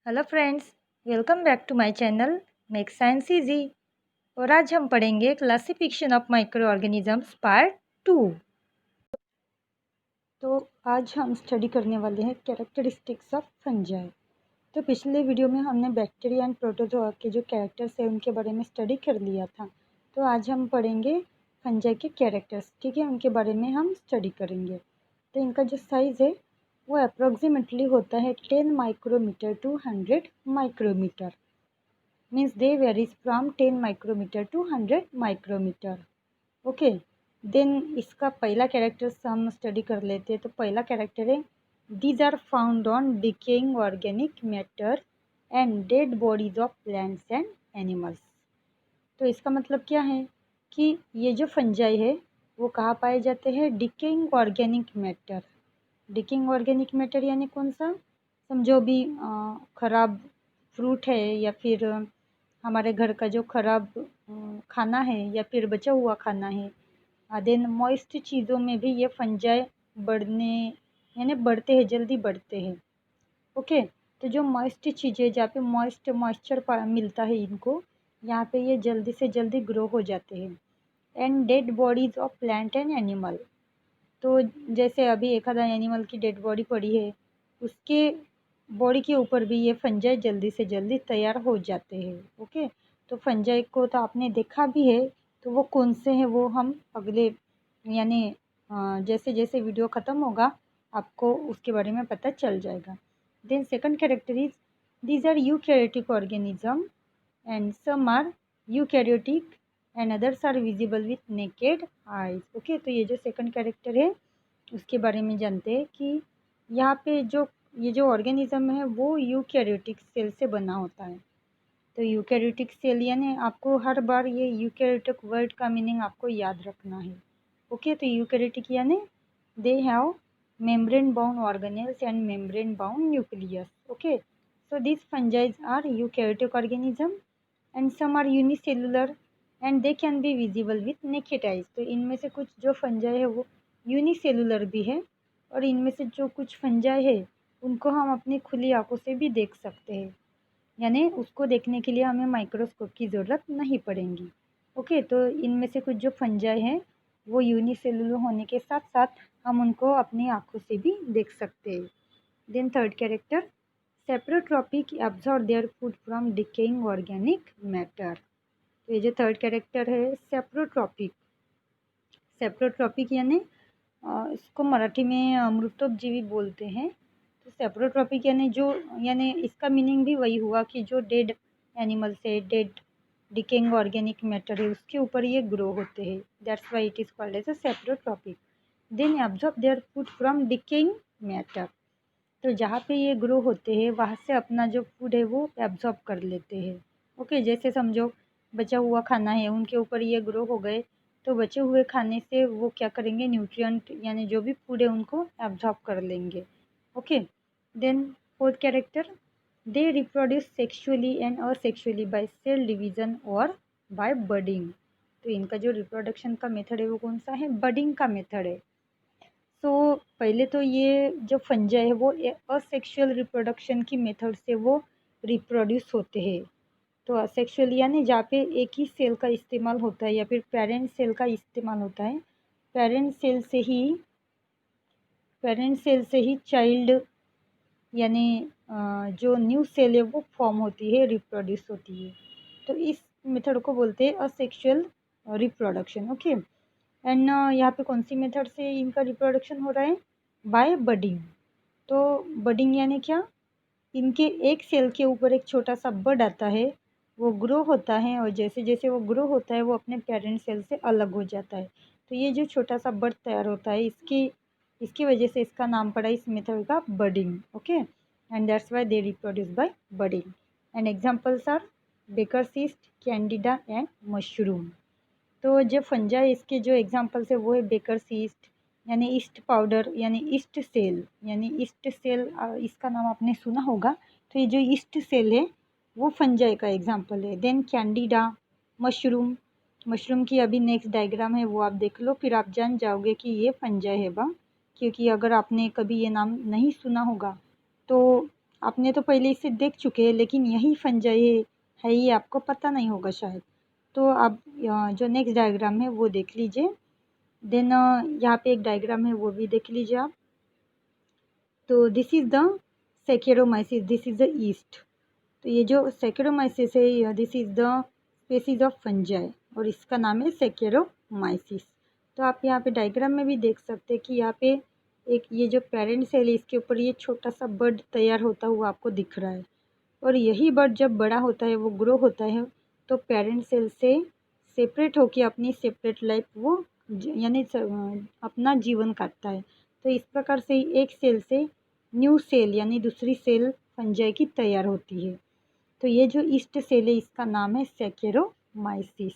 Hello friends, welcome back to my channel make science easy. और आज हम पढ़ेंगे classification of micro organisms part 2। तो आज हम स्टडी करने वाले हैं कैरेक्टरिस्टिक्स ऑफ फंजाई। तो पिछले वीडियो में हमने बैक्टीरिया एंड प्रोटोजोआ के जो कैरेक्टर्स हैं उनके बारे में स्टडी कर लिया था। तो आज हम पढ़ेंगे फंजाई के कैरेक्टर्स, ठीक है, उनके बारे में हम स्टडी करेंगे। तो इनका जो साइज़ है वो अप्रोक्सीमेटली होता है 10 micrometer to 100 micrometer. Means they varies from 10 micrometer to 100 micrometer. Okay, then इसका पहला कैरेक्टर हम स्टडी कर लेते हैं। तो पहला कैरेक्टर है these are found on decaying organic matter and dead bodies of plants and animals. तो इसका मतलब क्या है कि ये जो फंजाई है वो कहाँ पाए जाते हैं? Decaying organic matter. Decaying organic matter यानी कौन सा? समझो भी ख़राब फ्रूट है या फिर हमारे घर का जो ख़राब खाना है या फिर बचा हुआ खाना है। देन मॉइस्ट चीज़ों में भी ये फंजाई बढ़ने यानी बढ़ते हैं, जल्दी बढ़ते हैं। ओके, तो जो मॉइस्ट चीज़ें जहाँ पे मॉइस्चर मिलता है इनको, यहाँ पे ये जल्दी से जल्दी ग्रो हो जाते हैं। And dead bodies of plant and animal. तो जैसे अभी एक आधा एनिमल की डेड बॉडी पड़ी है, उसके बॉडी के ऊपर भी ये फंजाई जल्दी से जल्दी तैयार हो जाते हैं। ओके, तो फंजाई को तो आपने देखा भी है, तो वो कौन से हैं वो हम अगले यानी जैसे जैसे वीडियो ख़त्म होगा आपको उसके बारे में पता चल जाएगा। Then second character is these are eukaryotic organism and some are eukaryotic and others are visible with naked eyes. Okay, तो ये जो सेकंड कैरेक्टर है उसके बारे में जानते हैं कि यहाँ पे जो ये जो ऑर्गेनिज्म है वो यूकैरियोटिक सेल से बना होता है। तो यूकैरियोटिक सेल यानी आपको हर बार ये यूकैरियोटिक वर्ड का मीनिंग आपको याद रखना है। ओके, तो यूकैरियोटिक यानी they have membrane bound organelles and membrane bound nucleus. Okay, so these fungi are eukaryotic organism and some are unicellular and they can be visible with naked eyes. तो इनमें से कुछ जो फंजाई है वो unicellular भी है और इनमें से जो कुछ फंजाई है उनको हम अपनी खुली आंखों से भी देख सकते हैं, यानी उसको देखने के लिए हमें माइक्रोस्कोप की ज़रूरत नहीं पड़ेगी। ओके, तो इनमें से कुछ जो फंजाई हैं वो यूनिसेलुलर होने के साथ साथ हम उनको अपनी आंखों से भी देख सकते हैं। Then third character saprotrophic absorb their food from decaying organic matter. तो ये जो थर्ड कैरेक्टर है सेप्रोट्रॉपिक, सेप्रोट्रॉपिक यानी इसको मराठी में मृतोपजीवी बोलते हैं। तो सेप्रोट्रॉपिक यानी जो यानी इसका मीनिंग भी वही हुआ कि जो डेड एनिमल से डेड डिकेइंग ऑर्गेनिक मैटर है उसके ऊपर ये ग्रो होते हैं। That's why it is called as a saprotrophic. Then absorb their food from decaying matter. तो जहाँ पे ये ग्रो होते हैं वहाँ से अपना जो फूड है वो एब्जॉर्ब कर लेते हैं। ओके, जैसे समझो बचा हुआ खाना है उनके ऊपर ये ग्रो हो गए, तो बचे हुए खाने से वो क्या करेंगे, न्यूट्रिएंट यानी जो भी फूड है उनको एब्जॉर्ब कर लेंगे। Okay, then fourth character they reproduce sexually and asexually by cell division और बाय बडिंग। तो इनका जो रिप्रोडक्शन का मेथड है वो कौन सा है? बडिंग का मेथड है। सो पहले तो ये जो फंजाई है वो असेक्सुअल रिप्रोडक्शन की मेथड से वो रिप्रोड्यूस होते हैं। तो असेक्सुअल यानी जहाँ पे एक ही सेल का इस्तेमाल होता है या फिर पेरेंट सेल का इस्तेमाल होता है। पेरेंट सेल से ही चाइल्ड यानी जो न्यू सेल है वो फॉर्म होती है, रिप्रोड्यूस होती है। तो इस मेथड को बोलते हैं असेक्सुअल रिप्रोडक्शन। ओके, एंड यहाँ पे कौन सी मेथड से इनका रिप्रोडक्शन हो रहा है? Bye budding. तो बडिंग यानी क्या? इनके एक सेल के ऊपर एक छोटा सा बड आता है, वो ग्रो होता है और जैसे जैसे वो ग्रो होता है वो अपने पेरेंट सेल से अलग हो जाता है। तो ये जो छोटा सा बड तैयार होता है इसकी वजह से इसका नाम पड़ा इस मेथड का budding. Okay, and that's why they reproduce by budding. And examples are baker's yeast, candida and mushroom. तो जो फंजाई इसके जो एग्जांपल्स है वो है बेकर्स यीस्ट यानी ईस्ट पाउडर यानी ईस्ट सेल यानी ईस्ट सेल, इसका नाम आपने सुना होगा। तो ये जो ईस्ट सेल है वो फंजाई का एग्जांपल है। देन कैंडिडा, मशरूम, मशरूम की अभी नेक्स्ट डायग्राम है वो आप देख लो, फिर आप जान जाओगे कि ये फंजाई है बा, क्योंकि अगर आपने कभी ये नाम नहीं सुना होगा तो आपने तो पहले इसे देख चुके हैं, लेकिन यही फंजाई है ये आपको पता नहीं होगा शायद। तो आप जो नेक्स्ट डायग्राम है वो देख लीजिए। देन यहाँ पे एक डायग्राम है वो भी देख लीजिए आप। तो this is the Saccharomyces, this is the yeast. तो ये जो सेकेरोमाइसिस है this is the species of fungi और इसका नाम है सेकेरोमाइसिस। तो आप यहाँ पे डायग्राम में भी देख सकते हैं कि यहाँ पे एक ये जो पेरेंट सेल है इसके ऊपर ये छोटा सा बड तैयार होता हुआ आपको दिख रहा है। और यही बड जब बड़ा होता है, वो ग्रो होता है, तो पेरेंट सेल से सेपरेट होकर अपनी सेपरेट लाइफ वो यानी अपना जीवन काटता है। तो इस प्रकार से एक सेल से न्यू सेल यानी दूसरी सेल फंजाई की तैयार होती है। तो ये जो ईस्ट सेल है इसका नाम है Saccharomyces.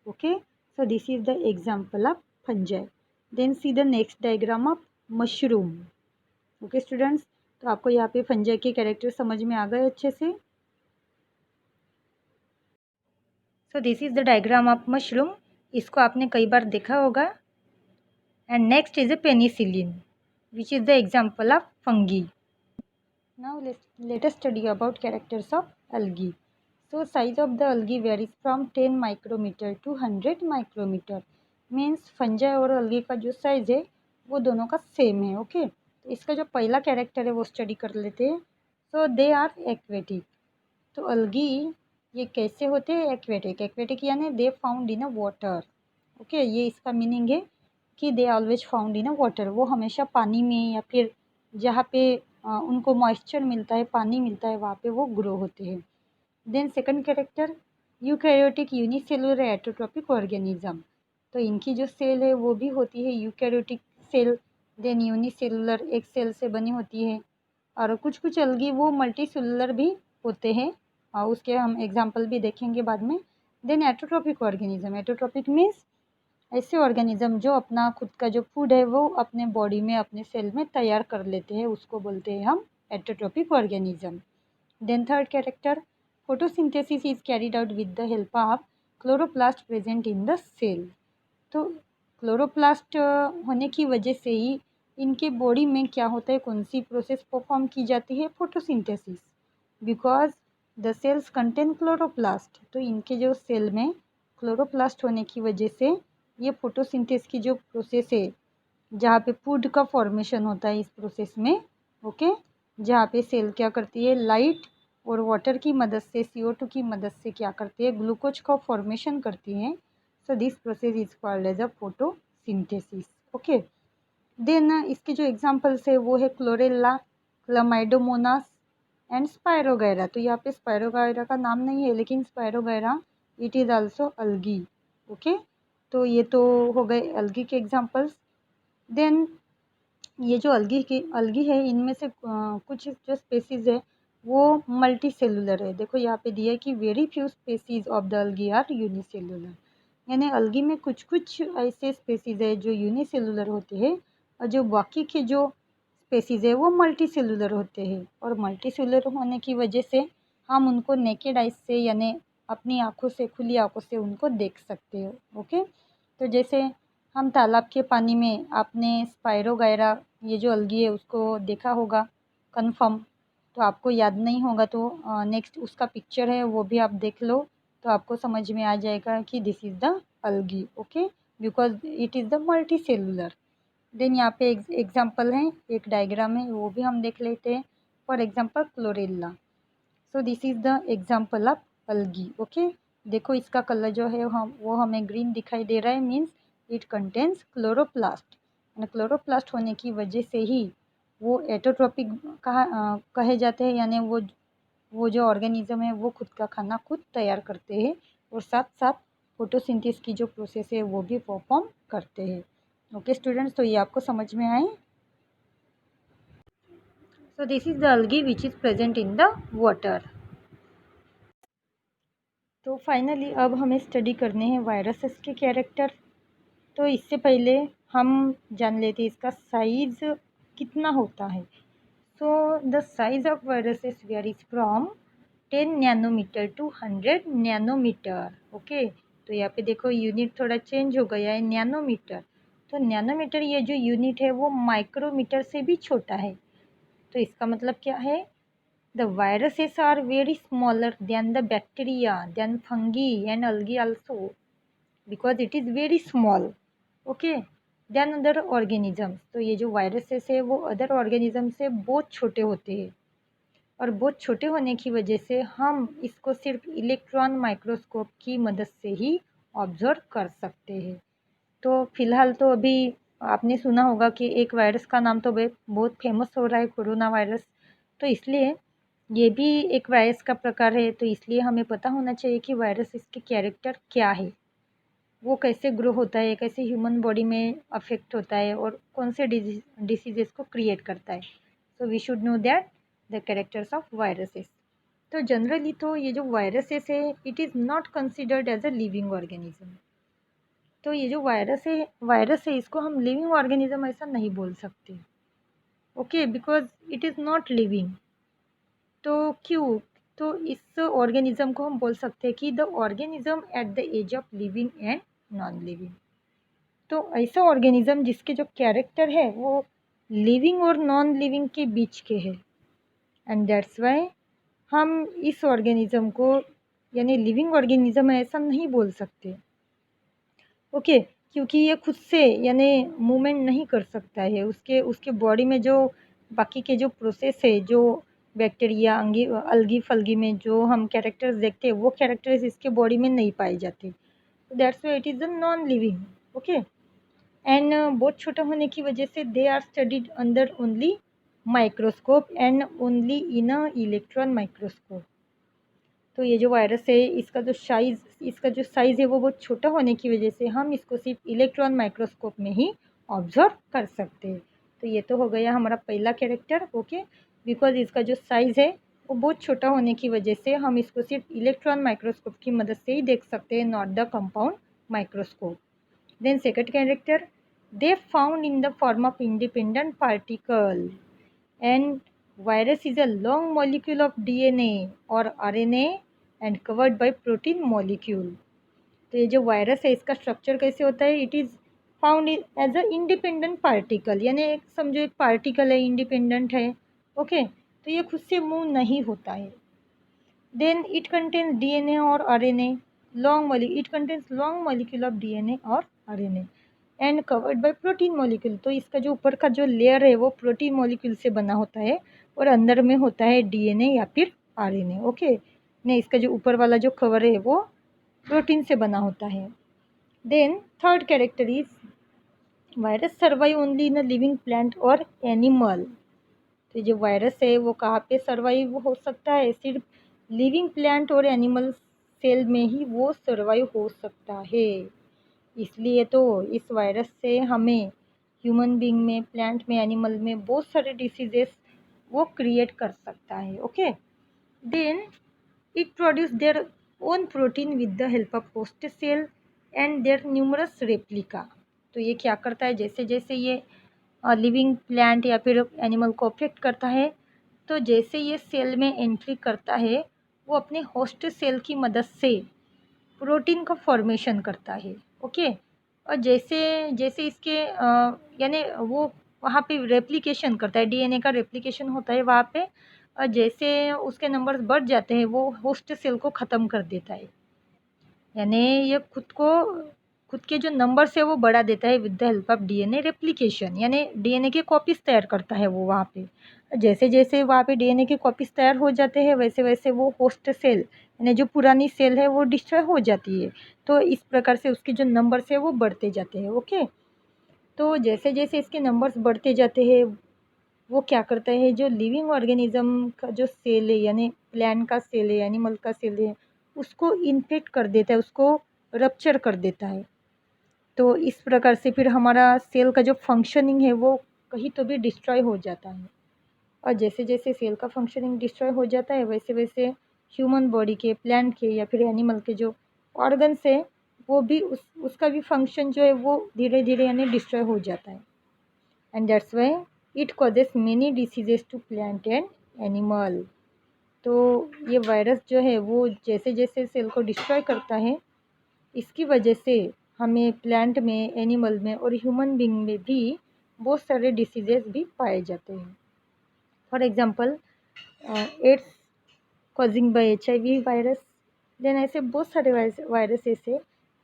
Okay, so this is the example of fungi. Then see the next diagram of mushroom. Okay students, तो आपको यहाँ पे फंजाई के कैरेक्टर समझ में आ गए अच्छे से। सो this is the diagram of mushroom, इसको आपने कई बार देखा होगा। And next is a penicillin which is the example of fungi. Now let us study about characters of algae. So size of the algae varies from 10 micrometer to 100 micrometer. Means fungi और algae का जो size है वो दोनों का same है। Okay, तो इसका जो पहला कैरेक्टर है वो स्टडी कर लेते हैं। सो दे आर एक्वेटिक। तो अलगी ये कैसे होते हैं? एक्वेटिक। एक्वेटिक यानी they found in a water. Okay, ये इसका मीनिंग है कि they always found in a water. वो हमेशा पानी में या फिर जहाँ पे उनको मॉइस्चर मिलता है, पानी मिलता है, वहाँ पे वो ग्रो होते हैं। Then second character eukaryotic unicellular autotrophic organism. तो इनकी जो सेल है वो भी होती है यूकैरियोटिक सेल। देन यूनिसेलुलर एक सेल से बनी होती है। और कुछ कुछ अलगी वो मल्टी सेलुलर भी होते हैं, और उसके हम एग्जाम्पल भी देखेंगे बाद में। Then autotrophic organism. Autotrophic means ऐसे ऑर्गेनिज्म जो अपना खुद का जो फूड है वो अपने बॉडी में, अपने सेल में तैयार कर लेते हैं, उसको बोलते हैं हम autotrophic organism. Then third character photosynthesis is carried out with the help of chloroplast present in the cell. तो क्लोरोप्लास्ट होने की वजह से ही इनके बॉडी में क्या होता है, कौन सी प्रोसेस परफॉर्म की जाती है? Photosynthesis. Because the sales contain chloroplast. तो इनके जो सेल में क्लोरोप्लास्ट होने की वजह से ये फोटोसिंथेसिस की जो प्रोसेस है, जहाँ पे फूड का फॉर्मेशन होता है इस प्रोसेस में। ओके, जहाँ पे सेल क्या करती है, लाइट और वाटर की मदद से, CO2 की मदद से क्या करती है, ग्लूकोज का फॉर्मेशन करती है। So this process is called as a photosynthesis. Okay, then इसके जो एग्जांपल्स है वो है क्लोरेला, क्लामाइडोमोनास एंड स्पायरोगैरा। तो यहाँ पे स्पायरोगैरा का नाम नहीं है, लेकिन Spirogyra it is also algae. Okay, तो ये तो हो गए अलगी के एग्जांपल्स। देन ये जो अलगी है इनमें से कुछ जो स्पेसीज है वो मल्टी सेलुलर है। देखो यहाँ पे दिया है कि very few species of the algae are unicellular. यानी अलगी में कुछ कुछ ऐसे स्पेसीज है जो यूनिसेलुलर होते हैं, और जो बाकी के जो स्पेसीज है वो मल्टी सेलुलर होते हैं। और मल्टी सेलुलर होने की वजह से हम उनको नेकेड आइज से यानी अपनी आँखों से, खुली आँखों से उनको देख सकते हो। ओके, तो जैसे हम तालाब के पानी में आपने स्पायरोगैरा ये जो अलगी है उसको देखा होगा कंफर्म। तो आपको याद नहीं होगा तो नेक्स्ट उसका पिक्चर है वो भी आप देख लो, तो आपको समझ में आ जाएगा कि this is the algae. Okay, because it is the multicellular. Then यहाँ पे एग्जाम्पल है, एक डायग्राम है वो भी हम देख लेते हैं। For example Chlorella. So this is the example of algae. Okay, देखो इसका कलर जो है वो हमें ग्रीन दिखाई दे रहा है, means it contains chloroplast. And chloroplast होने की वजह से ही वो एटोट्रॉपिक कहे जाते हैं, यानी वो जो ऑर्गेनिज्म है वो खुद का खाना खुद तैयार करते हैं, और साथ साथ फोटोसिंथेसिस की जो प्रोसेस है वो भी परफॉर्म करते हैं। ओके स्टूडेंट्स, तो ये आपको समझ में आए। So this is the algae which is present in the water. तो फाइनली अब हमें स्टडी करने हैं वायरसेस के कैरेक्टर। तो इससे पहले हम जान लेते हैं इसका साइज़ कितना होता है। So the size of viruses varies from 10 nanometer to 100 nanometer. Okay, तो यहाँ पे देखो यूनिट थोड़ा चेंज हो गया है, नैनोमीटर। तो नैनोमीटर ये जो यूनिट है वो माइक्रोमीटर से भी छोटा है। तो इसका मतलब क्या है, The viruses are very smaller than the bacteria, than fungi and algae also, because it is very small, okay, than other organisms. तो ये जो viruses है वो other organisms से बहुत छोटे होते हैं, और बहुत छोटे होने की वजह से हम इसको सिर्फ इलेक्ट्रॉन माइक्रोस्कोप की मदद से ही ऑब्जर्व कर सकते हैं। तो फिलहाल तो अभी आपने सुना होगा कि एक वायरस का नाम तो बहुत फेमस हो रहा है, कोरोना वायरस। तो इसलिए ये भी एक वायरस का प्रकार है, तो इसलिए हमें पता होना चाहिए कि वायरस इसके कैरेक्टर क्या है, वो कैसे ग्रो होता है, कैसे ह्यूमन बॉडी में अफेक्ट होता है और कौन से डिसीजेस को क्रिएट करता है। So we should know that the characters of viruses. तो जनरली तो ये जो वायरसेस है it is not considered as a living organism. तो ये जो वायरस है इसको हम लिविंग ऑर्गेनिज्म ऐसा नहीं बोल सकते, okay, because it is not living. तो क्यों? तो इस ऑर्गेनिज्म को हम बोल सकते हैं कि the organism at the edge of living and non living. तो ऐसा ऑर्गेनिज्म जिसके जो कैरेक्टर है वो लिविंग और नॉन लिविंग के बीच के है, एंड दैट्स वाई हम इस ऑर्गेनिज्म को यानी लिविंग ऑर्गेनिज्म ऐसा नहीं बोल सकते, ओके, क्योंकि ये खुद से यानी मूवमेंट नहीं कर सकता है। उसके उसके बॉडी में जो बाकी के जो प्रोसेस है, जो बैक्टीरिया अलगी फलगी में जो हम कैरेक्टर्स देखते हैं वो कैरेक्टर्स इसके बॉडी में नहीं पाए जाते। That's why it is a non living, okay. And बहुत छोटा होने की वजह से they are studied under only microscope and only in a electron microscope. तो ये जो वायरस है इसका जो साइज़ है वो बहुत छोटा होने की वजह से हम इसको सिर्फ इलेक्ट्रॉन माइक्रोस्कोप में ही ऑब्जर्व कर सकते हैं। तो ये तो हो गया हमारा पहला कैरेक्टर, ओके, बिकॉज इसका जो साइज़ है वो बहुत छोटा होने की वजह से हम इसको सिर्फ इलेक्ट्रॉन माइक्रोस्कोप की मदद से ही देख सकते हैं, not the compound microscope. Then second character, they found in the form of independent particle, and virus is a long molecule of DNA or RNA and covered by protein molecule। तो ये जो virus है इसका structure कैसे होता है, it is found as a independent particle, यानी एक समझो एक पार्टिकल है, इंडिपेंडेंट है, ओके, तो ये खुद से मूव नहीं होता है। देन इट कंटेन्स DNA और RNA, it contains long molecule of DNA और RNA and covered by protein molecule. तो इसका जो ऊपर का जो लेयर है वो प्रोटीन मॉलिक्यूल से बना होता है और अंदर में होता है DNA या फिर RNA, ओके। नहीं, इसका जो ऊपर वाला जो कवर है वो प्रोटीन से बना होता है। Then third character is virus survive only in a living plant और एनिमल। तो जो वायरस है वो कहाँ पे सर्वाइव हो सकता है, सिर्फ लिविंग प्लांट और एनिमल सेल में ही वो सर्वाइव हो सकता है। इसलिए तो इस वायरस से हमें ह्यूमन बीइंग में, प्लांट में, एनिमल में बहुत सारे डिसीजेस वो क्रिएट कर सकता है, okay. Then it produce their own protein with the help of host cell and their numerous replica. तो ये क्या करता है, जैसे जैसे ये लिविंग प्लांट या फिर एनिमल को अफेक्ट करता है, तो जैसे ये सेल में एंट्री करता है वो अपने होस्ट सेल की मदद से प्रोटीन का फॉर्मेशन करता है, ओके। और जैसे जैसे इसके यानी वो वहाँ पे रेप्लिकेशन करता है, DNA का रेप्लिकेशन होता है वहाँ पे, और जैसे उसके नंबर्स बढ़ जाते हैं वो होस्ट सेल को ख़त्म कर देता है, यानी ये खुद के जो नंबर्स है वो बढ़ा देता है with the help of DNA replication, यानी DNA के कॉपीज़ तैयार करता है वो वहाँ पे। जैसे जैसे वहाँ पे DNA के कॉपीज़ तैयार हो जाते हैं वैसे वैसे वो होस्ट सेल यानी जो पुरानी सेल है वो डिस्ट्रॉय हो जाती है। तो इस प्रकार से उसके जो नंबर्स है वो बढ़ते जाते हैं, ओके। तो जैसे जैसे इसके नंबर्स बढ़ते जाते हैं वो क्या करता है, जो लिविंग ऑर्गेनिज्म का जो सेल है यानी प्लांट का सेल है, एनिमल का सेल है, उसको इन्फेक्ट कर देता है, उसको रप्चर कर देता है। तो इस प्रकार से फिर हमारा सेल का जो फंक्शनिंग है वो कहीं तो भी डिस्ट्रॉय हो जाता है। और जैसे जैसे सेल का फंक्शनिंग डिस्ट्रॉय हो जाता है वैसे वैसे ह्यूमन बॉडी के, प्लांट के या फिर एनिमल के जो ऑर्गन्स है वो भी उसका भी फंक्शन जो है वो धीरे धीरे यानी डिस्ट्रॉय हो जाता है, and that's why it causes many diseases to plant and animal. तो ये वायरस जो है वो जैसे जैसे सेल को डिस्ट्रॉय करता है इसकी वजह से हमें प्लांट में, एनिमल में और ह्यूमन बीइंग में भी बहुत सारे डिसीजेस भी पाए जाते हैं। For example AIDS causing by HIV virus. देन ऐसे बहुत सारे वायरस ऐसे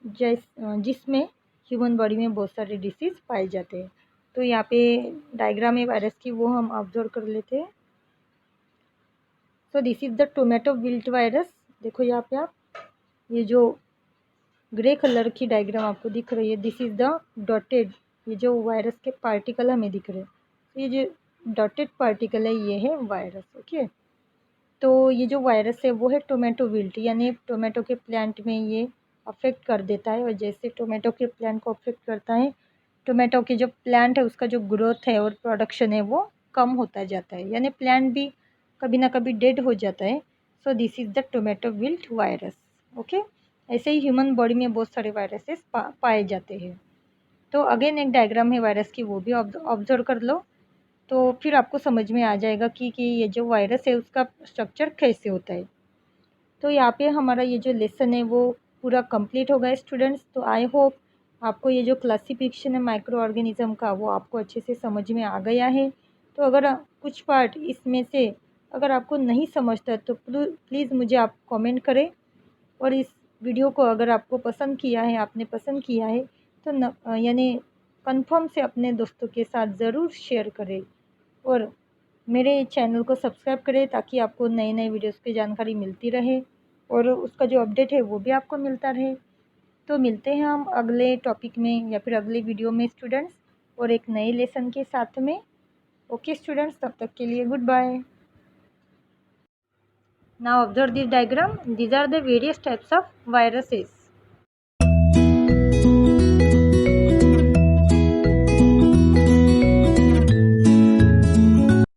जिसमें ह्यूमन बॉडी में बहुत सारे डिसीज़ पाए जाते हैं। तो यहाँ पे डायग्राम है वायरस की, वो हम ऑब्जर्व कर लेते हैं। सो this is the tomato wilt virus. देखो यहाँ पे आप, ये जो ग्रे कलर की डायग्राम आपको दिख रही है, दिस इज़ द डॉटेड, ये जो वायरस के पार्टिकल हमें दिख रहे हैं, तो ये जो डॉटेड पार्टिकल है ये है वायरस। ओके, तो ये जो वायरस है वो है टोमेटो विल्ट, यानी टोमेटो के प्लांट में ये अफेक्ट कर देता है। और जैसे टोमेटो के प्लांट को अफेक्ट करता है, टोमेटो के जो प्लांट है उसका जो ग्रोथ है और प्रोडक्शन है वो कम होता जाता है, यानी प्लांट भी कभी ना कभी डेड हो जाता है। So this is the tomato wilt virus. Okay, ऐसे ही ह्यूमन बॉडी में बहुत सारे वायरसेस पाए जाते हैं। तो अगेन एक डायग्राम है वायरस की, वो भी ऑब्जर्व कर लो, तो फिर आपको समझ में आ जाएगा कि ये जो वायरस है उसका स्ट्रक्चर कैसे होता है। तो यहाँ पे हमारा ये जो लेसन है वो पूरा कंप्लीट हो गया स्टूडेंट्स। तो आई होप आपको ये जो क्लासिफिकेशन है माइक्रो ऑर्गेनिज्म का वो आपको अच्छे से समझ में आ गया है। तो अगर कुछ पार्ट इसमें से अगर आपको नहीं समझता तो प्लीज़ मुझे आप कमेंट करें। और इस वीडियो को अगर आपको पसंद किया है, आपने पसंद किया है, तो यानी कंफर्म से अपने दोस्तों के साथ ज़रूर शेयर करें और मेरे चैनल को सब्सक्राइब करें ताकि आपको नए नए वीडियोस की जानकारी मिलती रहे और उसका जो अपडेट है वो भी आपको मिलता रहे। तो मिलते हैं हम अगले टॉपिक में या फिर अगले वीडियो में स्टूडेंट्स, और एक नए लेसन के साथ में। ओके स्टूडेंट्स, तब तक के लिए good bye. Now observe this diagram. These are the various types of viruses.